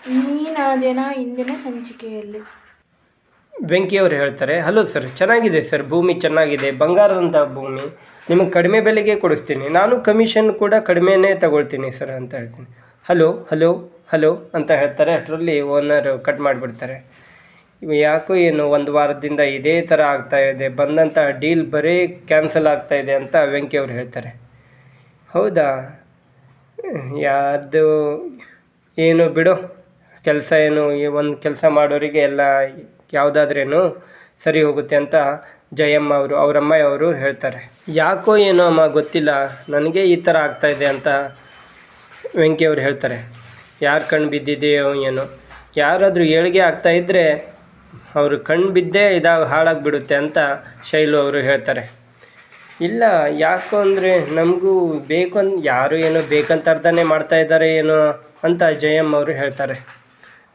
ನೀನಾದೇನ ಇಂದಿನ ಸಂಚಿಕೆಯಲ್ಲಿ. ಬೆಂಕಿಯವರು ಹೇಳ್ತಾರೆ, ಹಲೋ ಸರ್, ಚೆನ್ನಾಗಿದೆ ಸರ್, ಭೂಮಿ ಚೆನ್ನಾಗಿದೆ, ಬಂಗಾರದಂಥ ಭೂಮಿ, ನಿಮಗೆ ಕಡಿಮೆ ಬೆಲೆಗೆ ಕೊಡಿಸ್ತೀನಿ, ನಾನು ಕಮಿಷನ್ ಕೂಡ ಕಡಿಮೆನೇ ತಗೊಳ್ತೀನಿ ಸರ್ ಅಂತ ಹೇಳ್ತೀನಿ. ಹಲೋ ಹಲೋ ಹಲೋ ಅಂತ ಹೇಳ್ತಾರೆ. ಅಷ್ಟರಲ್ಲಿ ಓನರ್ ಕಟ್ ಮಾಡಿಬಿಡ್ತಾರೆ. ಯಾಕೋ ಏನು ಒಂದು ವಾರದಿಂದ ಇದೇ ಥರ ಆಗ್ತಾಯಿದೆ, ಬಂದಂಥ ಡೀಲ್ ಬರೀ ಕ್ಯಾನ್ಸಲ್ ಆಗ್ತಾಯಿದೆ ಅಂತ ವೆಂಕಿಯವರು ಹೇಳ್ತಾರೆ. ಹೌದಾ, ಯಾರ್ದು ಏನು ಬಿಡು, ಕೆಲಸ ಏನು, ಒಂದು ಕೆಲಸ ಮಾಡೋರಿಗೆ ಎಲ್ಲ ಯಾವುದಾದ್ರೇನು ಸರಿ ಹೋಗುತ್ತೆ ಅಂತ ಜಯಮ್ಮ ಅವರು, ಅವರಮ್ಮಯವರು ಹೇಳ್ತಾರೆ. ಯಾಕೋ ಏನೋ ಅಮ್ಮ ಗೊತ್ತಿಲ್ಲ, ನನಗೆ ಈ ಥರ ಆಗ್ತಾಯಿದೆ ಅಂತ ವೆಂಕಿಯವರು ಹೇಳ್ತಾರೆ. ಯಾರು ಕಣ್ಣು ಬಿದ್ದಿದೆಯೋ ಏನೋ, ಯಾರಾದರೂ ಏಳಿಗೆ ಆಗ್ತಾಯಿದ್ರೆ ಅವರು ಕಣ್ಣು ಬಿದ್ದೇ ಹಾಳಾಗಿಬಿಡುತ್ತೆ ಅಂತ ಶೈಲು ಅವರು ಹೇಳ್ತಾರೆ. ಇಲ್ಲ, ಯಾಕೋ ಅಂದರೆ ನಮಗೂ ಬೇಕು ಯಾರು ಏನೋ ಬೇಕಂತ ಅರ್ಧನೇ ಮಾಡ್ತಾಯಿದ್ದಾರೆ ಏನೋ ಅಂತ ಜಯಮ್ಮ ಅವರು ಹೇಳ್ತಾರೆ.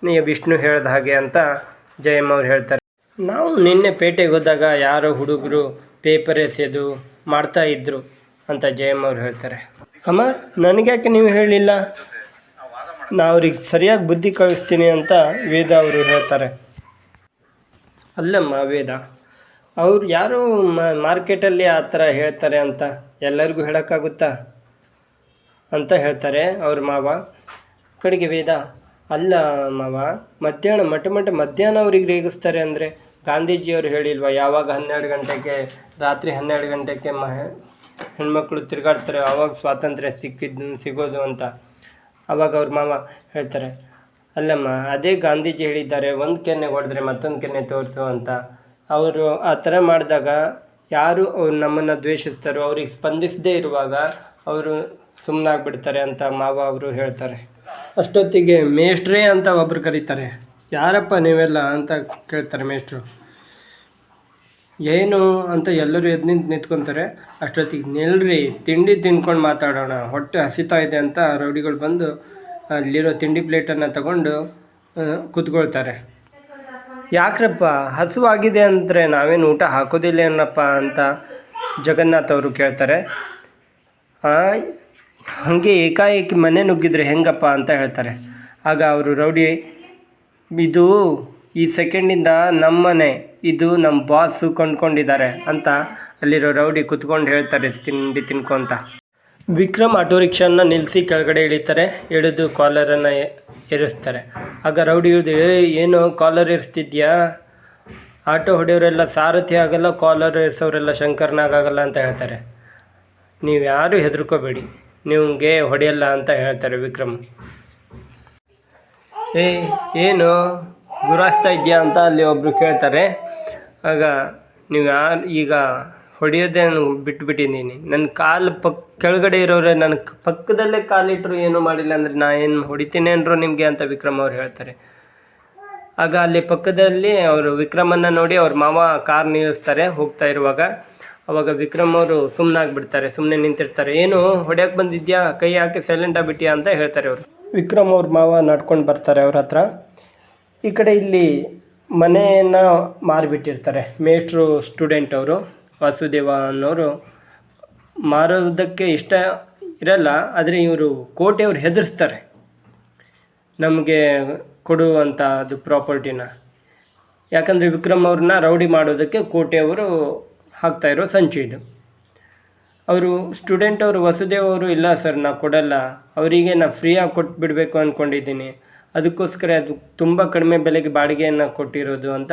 ನೀವು ವಿಷ್ಣು ಹೇಳ್ದ ಹಾಗೆ ಅಂತ ಜಯಮ್ಮ ಅವ್ರು ಹೇಳ್ತಾರೆ. ನಾವು ನಿನ್ನೆ ಪೇಟೆಗೆ ಹೋದಾಗ ಯಾರೋ ಹುಡುಗರು ಪೇಪರ್ ಎಸೆಯೋದು ಮಾಡ್ತಾಯಿದ್ರು ಅಂತ ಜಯಮ್ಮ ಅವ್ರು ಹೇಳ್ತಾರೆ. ಅಮ್ಮ, ನನಗ್ಯಾಕೆ ನೀವು ಹೇಳಿಲ್ಲ, ನಾ ಅವ್ರಿಗೆ ಸರಿಯಾಗಿ ಬುದ್ಧಿ ಕಳಿಸ್ತೀನಿ ಅಂತ ವೇದ ಅವರು ಹೇಳ್ತಾರೆ. ಅಲ್ಲಮ್ಮ ವೇದ, ಅವ್ರು ಯಾರೋ ಮಾರ್ಕೆಟಲ್ಲಿ ಆ ಥರ ಹೇಳ್ತಾರೆ ಅಂತ ಎಲ್ಲರಿಗೂ ಹೇಳೋಕ್ಕಾಗುತ್ತಾ ಅಂತ ಹೇಳ್ತಾರೆ ಅವ್ರ ಮಾವ. ಕಡೆಗೆ ವೇದ, ಅಲ್ಲ ಮಾವ, ಮಧ್ಯಾಹ್ನ ಅವ್ರಿಗೆ ರೇಗಿಸ್ತಾರೆ ಅಂದರೆ ಗಾಂಧೀಜಿಯವರು ಹೇಳಿಲ್ವ, ಯಾವಾಗ 12 ಗಂಟೆಗೆ, ರಾತ್ರಿ 12 ಗಂಟೆಗೆ ಹೆಣ್ಮಕ್ಳು ತಿರುಗಾಡ್ತಾರೆ ಆವಾಗ ಸ್ವಾತಂತ್ರ್ಯ ಸಿಗೋದು ಅಂತ. ಆವಾಗ ಅವ್ರ ಮಾವ ಹೇಳ್ತಾರೆ, ಅಲ್ಲಮ್ಮ, ಅದೇ ಗಾಂಧೀಜಿ ಹೇಳಿದ್ದಾರೆ, ಒಂದು ಕೆನ್ನೆ ಹೊಡೆದ್ರೆ ಮತ್ತೊಂದು ಕೆನ್ನೆ ತೋರಿಸು ಅಂತ. ಅವರು ಆ ಥರ ಮಾಡಿದಾಗ ಯಾರು ಅವ್ರು ನಮ್ಮನ್ನು ದ್ವೇಷಿಸ್ತಾರೋ ಅವ್ರಿಗೆ ಸ್ಪಂದಿಸದೇ ಇರುವಾಗ ಅವರು ಸುಮ್ಮನಾಗ್ಬಿಡ್ತಾರೆ ಅಂತ ಮಾವ ಅವರು ಹೇಳ್ತಾರೆ. ಅಷ್ಟೊತ್ತಿಗೆ ಮೇಷ್ಟ್ರೇ ಅಂತ ಒಬ್ರು ಕರೀತಾರೆ. ಯಾರಪ್ಪ ನೀವೆಲ್ಲ ಅಂತ ಕೇಳ್ತಾರೆ ಮೇಷ್ಟ್ರು. ಏನು ಅಂತ ಎಲ್ಲರೂ ಎದ್ದು ನಿಂತ್ಕೊತಾರೆ. ಅಷ್ಟೊತ್ತಿಗೆ ನಿಲ್ರಿ, ತಿಂಡಿ ತಿನ್ಕೊಂಡು ಮಾತಾಡೋಣ, ಹೊಟ್ಟೆ ಹಸಿತಾ ಇದೆ ಅಂತ ರೌಡಿಗಳು ಬಂದು ಅಲ್ಲಿರೋ ತಿಂಡಿ ಪ್ಲೇಟನ್ನು ತಗೊಂಡು ಕೂತ್ಕೊಳ್ತಾರೆ. ಯಾಕ್ರಪ್ಪ, ಹಸುವಾಗಿದೆ ಅಂದರೆ ನಾವೇನು ಊಟ ಹಾಕೋದಿಲ್ಲ ಏನಪ್ಪ ಅಂತ ಜಗನ್ನಾಥ್ ಅವರು ಕೇಳ್ತಾರೆ. ಹಾಗೆ ಏಕಾಏಕಿ ಮನೆ ನುಗ್ಗಿದ್ರೆ ಹೆಂಗಪ್ಪ ಅಂತ ಹೇಳ್ತಾರೆ. ಆಗ ಅವರು ರೌಡಿ, ಇದು ಈ ಸೆಕೆಂಡಿಂದ ನಮ್ಮ ಮನೆ, ಇದು ನಮ್ಮ ಬಾಸು ಕೊಂಡ್ಕೊಂಡಿದ್ದಾರೆ ಅಂತ ಅಲ್ಲಿರೋ ರೌಡಿ ಕುತ್ಕೊಂಡು ಹೇಳ್ತಾರೆ ತಿಂಡಿ ತಿನ್ಕೊಂತ. ವಿಕ್ರಮ್ ಆಟೋ ರಿಕ್ಷಾನ ನಿಲ್ಲಿಸಿ ಕೆಳಗಡೆ ಇಳಿತಾರೆ. ಇಳಿದು ಕಾಲರನ್ನು ಏರಿಸ್ತಾರೆ. ಆಗ ರೌಡಿ ಹಿಡಿದು, ಏನು ಕಾಲರ್ ಏರಿಸ್ತಿದ್ಯಾ, ಆಟೋ ಹೊಡೆಯೋರೆಲ್ಲ ಸಾರಥಿ ಆಗಲ್ಲ, ಕಾಲರ್ ಏರಿಸೋರೆಲ್ಲ ಶಂಕರ್ನಾಗಲ್ಲ ಅಂತ ಹೇಳ್ತಾರೆ. ನೀವು ಯಾರು ಹೆದರ್ಕೋಬೇಡಿ, ನಿಮಗೆ ಹೊಡೆಯಲ್ಲ ಅಂತ ಹೇಳ್ತಾರೆ ವಿಕ್ರಮ್. ಏನು ಗುರಾಯಿಸ್ತಾ ಇದೆಯಾ ಅಂತ ಅಲ್ಲಿ ಒಬ್ಬರು ಕೇಳ್ತಾರೆ. ಆಗ ನೀವು ಯಾರು ಈಗ ಹೊಡೆಯೋದೇ ಬಿಟ್ಬಿಟ್ಟಿದ್ದೀನಿ, ನನ್ನ ಕಾಲು ಕೆಳಗಡೆ ಇರೋರೆ ನನ್ನ ಪಕ್ಕದಲ್ಲೇ ಕಾಲಿಟ್ಟರು ಏನೂ ಮಾಡಿಲ್ಲ ಅಂದರೆ ನಾ ಏನು ಹೊಡಿತೀನಿ ಅಂದರು ನಿಮಗೆ ಅಂತ ವಿಕ್ರಮ್ ಅವ್ರು ಹೇಳ್ತಾರೆ. ಆಗ ಅಲ್ಲಿ ಪಕ್ಕದಲ್ಲಿ ಅವರು ವಿಕ್ರಮನ್ನು ನೋಡಿ ಅವ್ರ ಮಾವ ಕಾರ್ ನಿಲ್ಲಿಸ್ತಾರೆ ಹೋಗ್ತಾ ಇರುವಾಗ. ಅವಾಗ ವಿಕ್ರಮ್ ಅವರು ಸುಮ್ಮನಾಗ್ಬಿಡ್ತಾರೆ, ಸುಮ್ಮನೆ ನಿಂತಿರ್ತಾರೆ. ಏನು ಹೊಡೆಯೋಕ್ಕೆ ಬಂದಿದ್ಯಾ, ಕೈ ಹಾಕಿ ಸೈಲೆಂಟ್ ಆಗಿಬಿಟ್ಟಿಯಾ ಅಂತ ಹೇಳ್ತಾರೆ ಅವರು. ವಿಕ್ರಮ್ ಅವ್ರ ಮಾವ ನಡ್ಕೊಂಡು ಬರ್ತಾರೆ ಅವ್ರ ಹತ್ರ. ಈ ಕಡೆ ಇಲ್ಲಿ ಮನೆಯನ್ನು ಮಾರಿಬಿಟ್ಟಿರ್ತಾರೆ ಮೇಷ್ಟ್ರು. ಸ್ಟೂಡೆಂಟ್ ಅವರು ವಾಸುದೇವ ಅನ್ನೋರು ಮಾರೋದಕ್ಕೆ ಇಷ್ಟ ಇರಲ್ಲ, ಆದರೆ ಇವರು ಕೋಟೆಯವ್ರು ಹೆದರ್ಸ್ತಾರೆ ನಮಗೆ ಕೊಡುವಂಥ ಅದು ಪ್ರಾಪರ್ಟಿನ. ಯಾಕಂದರೆ ವಿಕ್ರಮ್ ಅವ್ರನ್ನ ರೌಡಿ ಮಾಡೋದಕ್ಕೆ ಕೋಟೆಯವರು ಹಾಕ್ತಾಯಿರೋ ಸಂಚು ಇದು. ಅವರು ಸ್ಟೂಡೆಂಟ್ ಅವರು ವಸುದೇವ್ ಅವರು, ಇಲ್ಲ ಸರ್ ನಾ ಕೊಡಲ್ಲ, ಅವರಿಗೆ ನಾ ಫ್ರೀಯಾಗಿ ಕೊಟ್ಬಿಡಬೇಕು ಅಂದ್ಕೊಂಡಿದ್ದೀನಿ, ಅದಕ್ಕೋಸ್ಕರ ಅದು ತುಂಬ ಕಡಿಮೆ ಬೆಲೆಗೆ ಬಾಡಿಗೆಯನ್ನು ಕೊಟ್ಟಿರೋದು ಅಂತ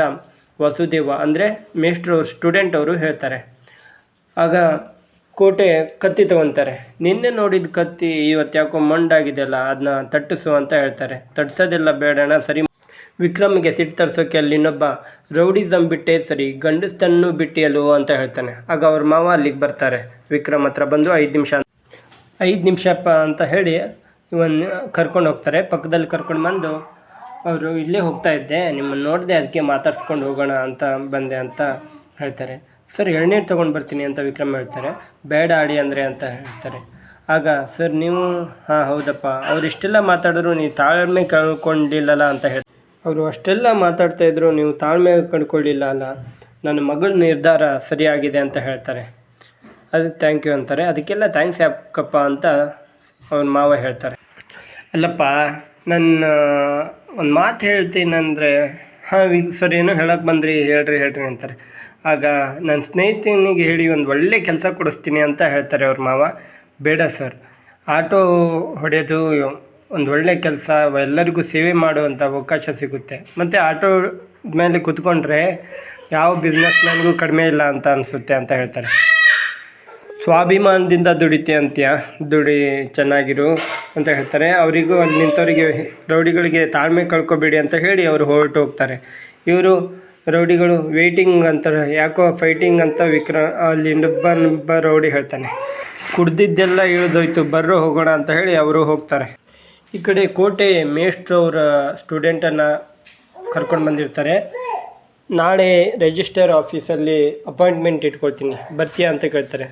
ವಸುದೇವ ಅಂದರೆ ಮೇಷ್ಟ್ರು ಸ್ಟೂಡೆಂಟ್ ಅವರು ಹೇಳ್ತಾರೆ. ಆಗ ಕೋಟೆ ಕತ್ತಿ ತೊಗೊತಾರೆ. ನಿನ್ನೆ ನೋಡಿದ ಕತ್ತಿ ಇವತ್ತು ಯಾಕೋ ಮಂಡಾಗಿದೆಯಲ್ಲ, ಅದನ್ನ ತಟ್ಟಿಸು ಅಂತ ಹೇಳ್ತಾರೆ. ತಟ್ಟಿಸೋದೆಲ್ಲ ಬೇಡಣ, ಸರಿ. ವಿಕ್ರಮ್ಗೆ ಸಿಟ್ಟು ತರಿಸೋಕೆ ಅಲ್ಲಿ ಇನ್ನೊಬ್ಬ ರೌಡಿಸಮ್ ಬಿಟ್ಟೇ ಸರಿ, ಗಂಡಸ್ತನ್ನು ಬಿಟ್ಟಿಯಲ್ವೋ ಅಂತ ಹೇಳ್ತಾನೆ. ಆಗ ಅವ್ರ ಮಾವ ಅಲ್ಲಿಗೆ ಬರ್ತಾರೆ. ವಿಕ್ರಮ್ ಹತ್ರ ಬಂದು 5 ನಿಮಿಷಪ್ಪ ಅಂತ ಹೇಳಿ ಇವನ್ನ ಕರ್ಕೊಂಡು ಹೋಗ್ತಾರೆ. ಪಕ್ಕದಲ್ಲಿ ಕರ್ಕೊಂಡು ಬಂದು ಅವರು, ಇಲ್ಲೇ ಹೋಗ್ತಾ ಇದ್ದೆ, ನಿಮ್ಮನ್ನು ನೋಡಿದೆ, ಅದಕ್ಕೆ ಮಾತಾಡ್ಸ್ಕೊಂಡು ಹೋಗೋಣ ಅಂತ ಬಂದೆ ಅಂತ ಹೇಳ್ತಾರೆ. ಸರ್ ಎಳ್ನೀರು ತೊಗೊಂಡು ಬರ್ತೀನಿ ಅಂತ ವಿಕ್ರಮ್ ಹೇಳ್ತಾರೆ. ಬೇಡ ಆಡಿ ಅಂದರೆ ಅಂತ ಹೇಳ್ತಾರೆ. ಆಗ ಸರ್ ನೀವು, ಹಾಂ ಹೌದಪ್ಪ, ಅವ್ರು ಇಷ್ಟೆಲ್ಲ ಮಾತಾಡಿದ್ರು ನೀವು ತಾಳ್ಮೆ ಕಳ್ಕೊಂಡಿಲ್ಲಲ್ಲ ಅಂತ ಹೇಳ್ತಾರೆ. ಅವರು ಅಷ್ಟೆಲ್ಲ ಮಾತಾಡ್ತಾಯಿದ್ರು, ನೀವು ತಾಳ್ಮೆ ಕಳ್ಕೊಳ್ಳಿಲ್ಲ ಅಲ್ಲ, ನನ್ನ ಮಗಳ ನಿರ್ಧಾರ ಸರಿಯಾಗಿದೆ ಅಂತ ಹೇಳ್ತಾರೆ. ಅದಕ್ಕೆ ಥ್ಯಾಂಕ್ ಯು ಅಂತಾರೆ. ಅದಕ್ಕೆಲ್ಲ ಥ್ಯಾಂಕ್ಸ್ ಯಾಕಪ್ಪ ಅಂತ ಅವ್ರ ಮಾವ ಹೇಳ್ತಾರೆ. ಅಲ್ಲಪ್ಪ, ನನ್ನ ಒಂದು ಮಾತು ಹೇಳ್ತೀನಂದರೆ ಹಾಂ ಈಗ ಸರ್ ಏನೋ ಹೇಳಕ್ಕೆ ಬಂದ್ರಿ ಹೇಳ್ರಿ ಅಂತಾರೆ. ಆಗ ನನ್ನ ಸ್ನೇಹಿತನಿಗೆ ಹೇಳಿ ಒಂದು ಒಳ್ಳೆ ಕೆಲಸ ಕೊಡಿಸ್ತೀನಿ ಅಂತ ಹೇಳ್ತಾರೆ ಅವ್ರ ಮಾವ. ಬೇಡ ಸರ್, ಆಟೋ ಹೊಡೆಯೋದು ಒಂದು ಒಳ್ಳೆ ಕೆಲಸ, ಎಲ್ಲರಿಗೂ ಸೇವೆ ಮಾಡುವಂಥ ಅವಕಾಶ ಸಿಗುತ್ತೆ. ಮತ್ತು ಆಟೋ ಮೇಲೆ ಕೂತ್ಕೊಂಡ್ರೆ ಯಾವ ಬಿಸ್ನೆಸ್ಮನ್ಗೂ ಕಡಿಮೆ ಇಲ್ಲ ಅಂತ ಅನಿಸುತ್ತೆ ಅಂತ ಹೇಳ್ತಾರೆ. ಸ್ವಾಭಿಮಾನದಿಂದ ದುಡಿತೆ ಅಂತ್ಯ, ದುಡಿ ಚೆನ್ನಾಗಿರು ಅಂತ ಹೇಳ್ತಾರೆ. ಅವರಿಗೂ ಅಲ್ಲಿ ನಿಂತವರಿಗೆ ರೌಡಿಗಳಿಗೆ ತಾಳ್ಮೆ ಕಳ್ಕೊಬೇಡಿ ಅಂತ ಹೇಳಿ ಅವರು ಹೊರಟು ಹೋಗ್ತಾರೆ. ಇವರು ರೌಡಿಗಳು ವೇಟಿಂಗ್ ಅಂತಾರೆ, ಯಾಕೋ ಫೈಟಿಂಗ್ ಅಂತ ಅಲ್ಲಿ ಇನ್ನೊಬ್ಬ ರೌಡಿ ಹೇಳ್ತಾನೆ, ಕುಡ್ದಿದ್ದೆಲ್ಲ ಇಳಿದೋಯ್ತು ಬರ್ರೋ ಹೋಗೋಣ ಅಂತ ಹೇಳಿ ಅವರು ಹೋಗ್ತಾರೆ. ಈ ಕಡೆ ಕೋಟೆ ಮೇಷ್ಟ್ರು ಅವರ ಸ್ಟೂಡೆಂಟನ್ನು ಕರ್ಕೊಂಡು ಬಂದಿರ್ತಾರೆ. ನಾಳೆ ರಿಜಿಸ್ಟರ್ ಆಫೀಸಲ್ಲಿ ಅಪಾಯಿಂಟ್ಮೆಂಟ್ ಇಟ್ಕೊಳ್ತೀನಿ, ಬರ್ತೀಯಾ ಅಂತ ಕೇಳ್ತಾರೆ.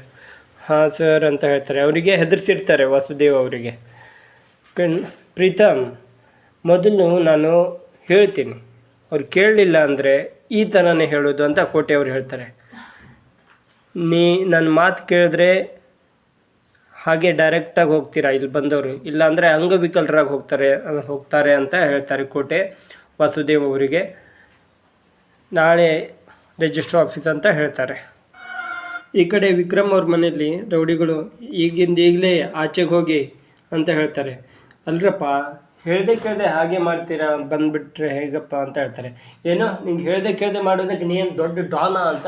ಹಾಂ ಸರ್ ಅಂತ ಹೇಳ್ತಾರೆ. ಅವರಿಗೆ ಹೆದರ್ಸಿರ್ತಾರೆ ವಾಸುದೇವ್ ಅವರಿಗೆ. ಪ್ರೀತಮ್, ಮೊದಲು ನಾನು ಹೇಳ್ತೀನಿ, ಅವ್ರು ಕೇಳಲಿಲ್ಲ ಅಂದರೆ ಈ ಥರನೇ ಹೇಳೋದು ಅಂತ ಕೋಟೆ ಅವರು ಹೇಳ್ತಾರೆ. ನನ್ನ ಮಾತು ಕೇಳಿದ್ರೆ ಹಾಗೆ ಡೈರೆಕ್ಟಾಗಿ ಹೋಗ್ತೀರಾ ಇಲ್ಲಿ ಬಂದವರು, ಇಲ್ಲಾಂದರೆ ಅಂಗವಿಕಲರಾಗಿ ಹೋಗ್ತಾರೆ ಅಂತ ಹೇಳ್ತಾರೆ ಕೋಟೆ ವಾಸುದೇವ್ ಅವರಿಗೆ. ನಾಳೆ ರಿಜಿಸ್ಟರ್ ಆಫೀಸ್ ಅಂತ ಹೇಳ್ತಾರೆ. ಈ ಕಡೆ ವಿಕ್ರಮ್ ಅವ್ರ ಮನೆಯಲ್ಲಿ ರೌಡಿಗಳು ಈಗಲೇ ಆಚೆಗೆ ಹೋಗಿ ಅಂತ ಹೇಳ್ತಾರೆ. ಅಲ್ರಪ್ಪ, ಹೇಳ್ದೆ ಕೇಳದೆ ಹಾಗೆ ಮಾಡ್ತೀರಾ, ಬಂದುಬಿಟ್ರೆ ಹೇಗಪ್ಪ ಅಂತ ಹೇಳ್ತಾರೆ. ಏನೋ ನಿಂಗೆ ಹೇಳ್ದೆ ಕೇಳದೆ ಮಾಡೋದಕ್ಕೆ ನೀನು ದೊಡ್ಡ ಡಾನ ಅಂತ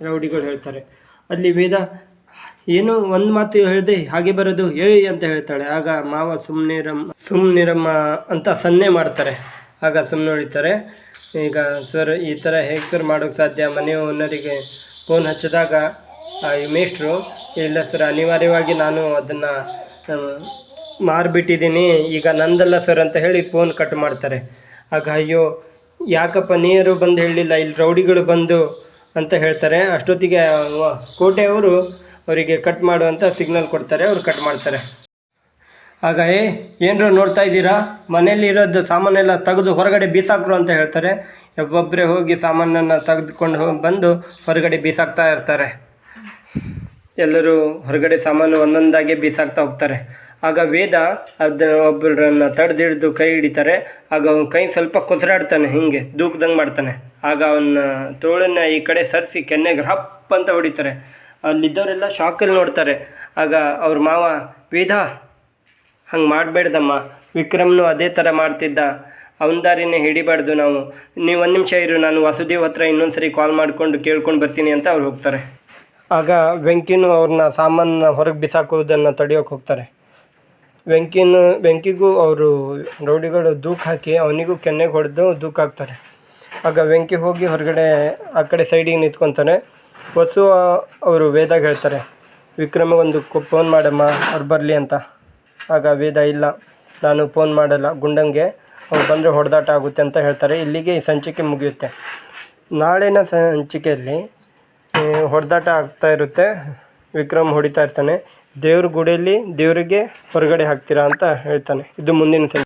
ರೌಡಿಗಳು ಹೇಳ್ತಾರೆ. ಅಲ್ಲಿ ವೇದ ಏನೋ ಒಂದು ಮಾತು ಹೇಳಿದೆ ಹಾಗೆ ಬರೋದು ಏಯ್ ಅಂತ ಹೇಳ್ತಾಳೆ. ಆಗ ಮಾವ ಸುಮ್ಮನಿರಮ್ಮ ಅಂತ ಸನ್ನೆ ಮಾಡ್ತಾರೆ. ಆಗ ಸುಮ್ಮನೆ ಹೊಡಿತಾರೆ. ಈಗ ಸರ್ ಈ ಥರ ಹೇಗೆ ಸರ್ ಮಾಡೋಕ್ಕೆ ಸಾಧ್ಯ? ಮನೆ ಓನರಿಗೆ ಫೋನ್ ಹಚ್ಚಿದಾಗ ಈ ಮೇಷ್ಟ್ರು, ಇಲ್ಲ ಸರ್ ಅನಿವಾರ್ಯವಾಗಿ ನಾನು ಅದನ್ನು ಮಾರಿಬಿಟ್ಟಿದ್ದೀನಿ, ಈಗ ನಂದಲ್ಲ ಸರ್ ಅಂತ ಹೇಳಿ ಫೋನ್ ಕಟ್ ಮಾಡ್ತಾರೆ. ಆಗ ಅಯ್ಯೋ ಯಾಕಪ್ಪ ನೀರು ಬಂದು ಹೇಳಲಿಲ್ಲ, ಇಲ್ಲಿ ರೌಡಿಗಳು ಬಂದು ಅಂತ ಹೇಳ್ತಾರೆ. ಅಷ್ಟೊತ್ತಿಗೆ ಕೋಟೆಯವರು ಅವರಿಗೆ ಕಟ್ ಮಾಡುವಂಥ ಸಿಗ್ನಲ್ ಕೊಡ್ತಾರೆ. ಅವರು ಕಟ್ ಮಾಡ್ತಾರೆ. ಆಗ ಏನರು ನೋಡ್ತಾ ಇದ್ದೀರಾ, ಮನೆಯಲ್ಲಿರೋದು ಸಾಮಾನೆಲ್ಲ ತೆಗೆದು ಹೊರಗಡೆ ಬೀಸಾಕ್ರು ಅಂತ ಹೇಳ್ತಾರೆ. ಒಬ್ಬೊಬ್ಬರೇ ಹೋಗಿ ಸಾಮಾನನ್ನು ತೆಗೆದುಕೊಂಡು ಬಂದು ಹೊರಗಡೆ ಬೀಸಾಕ್ತಾ ಇರ್ತಾರೆ. ಎಲ್ಲರೂ ಹೊರಗಡೆ ಸಾಮಾನು ಒಂದೊಂದಾಗೆ ಬೀಸಾಕ್ತಾ ಹೋಗ್ತಾರೆ. ಆಗ ವೇದ ಒಬ್ಬರನ್ನು ತಡೆದಿಡ್ದು ಕೈ ಹಿಡಿತಾರೆ. ಆಗ ಅವನ ಕೈ ಸ್ವಲ್ಪ ಕೊಸರಾಡ್ತಾನೆ, ಹಿಂಗೆ ದೂಕ್ದಂಗೆ ಮಾಡ್ತಾನೆ. ಆಗ ಅವನ ತೋಳನ್ನು ಈ ಕಡೆ ಸರಿಸಿ ಕೆನ್ನೆಗೆ ಹಪ್ ಅಂತ ಹೊಡಿತಾರೆ. ಅಲ್ಲಿದ್ದವರೆಲ್ಲ ಶಾಕಲ್ಲಿ ನೋಡ್ತಾರೆ. ಆಗ ಅವ್ರ ಮಾವ, ವೇದ ಹಂಗೆ ಮಾಡಬೇಡ್ದಮ್ಮ, ವಿಕ್ರಮ್ನು ಅದೇ ಥರ ಮಾಡ್ತಿದ್ದ, ಅವನ ದಾರಿನೇ ಹಿಡಿಬಾರ್ದು ನಾವು, ನೀವು ಒಂದು ನಿಮಿಷ ಇರು, ನಾನು ವಾಸುದೇವ್ ಹತ್ರ ಇನ್ನೊಂದು ಸರಿ ಕಾಲ್ ಮಾಡಿಕೊಂಡು ಕೇಳ್ಕೊಂಡು ಬರ್ತೀನಿ ಅಂತ ಅವ್ರು ಹೋಗ್ತಾರೆ. ಆಗ ವೆಂಕಿನೂ ಅವ್ರನ್ನ ಸಾಮಾನ ಹೊರಗೆ ಬಿಸಾಕೋದನ್ನು ತಡೆಯೋಕೆ ಹೋಗ್ತಾರೆ. ವೆಂಕಿಗೂ ಅವರು ರೌಡಿಗಳು ದೂಕ್ ಹಾಕಿ ಅವನಿಗೂ ಕೆನ್ನೆಗೆ ಹೊಡೆದು ದೂಕ್ ಹಾಕ್ತಾರೆ. ಆಗ ವೆಂಕಿ ಹೋಗಿ ಹೊರಗಡೆ ಆ ಕಡೆ ಸೈಡಿಗೆ ನಿಂತ್ಕೊತಾರೆ. ವಸು ಅವರು ವೇದಾಗ ಹೇಳ್ತಾರೆ, ವಿಕ್ರಮಿಗೊಂದು ಫೋನ್ ಮಾಡಮ್ಮ ಅವ್ರು ಬರಲಿ ಅಂತ. ಆಗ ವೇದ, ಇಲ್ಲ ನಾನು ಫೋನ್ ಮಾಡಲ್ಲ, ಗುಂಡಂಗೆ ಅವ್ರು ಬಂದರೆ ಹೊಡೆದಾಟ ಆಗುತ್ತೆ ಅಂತ ಹೇಳ್ತಾರೆ. ಇಲ್ಲಿಗೆ ಈ ಸಂಚಿಕೆ ಮುಗಿಯುತ್ತೆ. ನಾಳಿನ ಸಂಚಿಕೆಯಲ್ಲಿ ಹೊಡೆದಾಟ ಆಗ್ತಾ ಇರುತ್ತೆ. ವಿಕ್ರಮ್ ಹೊಡಿತಾ ಇರ್ತಾನೆ. ದೇವ್ರ ಗುಡಿಯಲ್ಲಿ ದೇವರಿಗೆ ಹೊರಗಡೆ ಹಾಕ್ತೀರಾ ಅಂತ ಹೇಳ್ತಾನೆ. ಇದು ಮುಂದಿನ ಸಂಚಿಕೆ.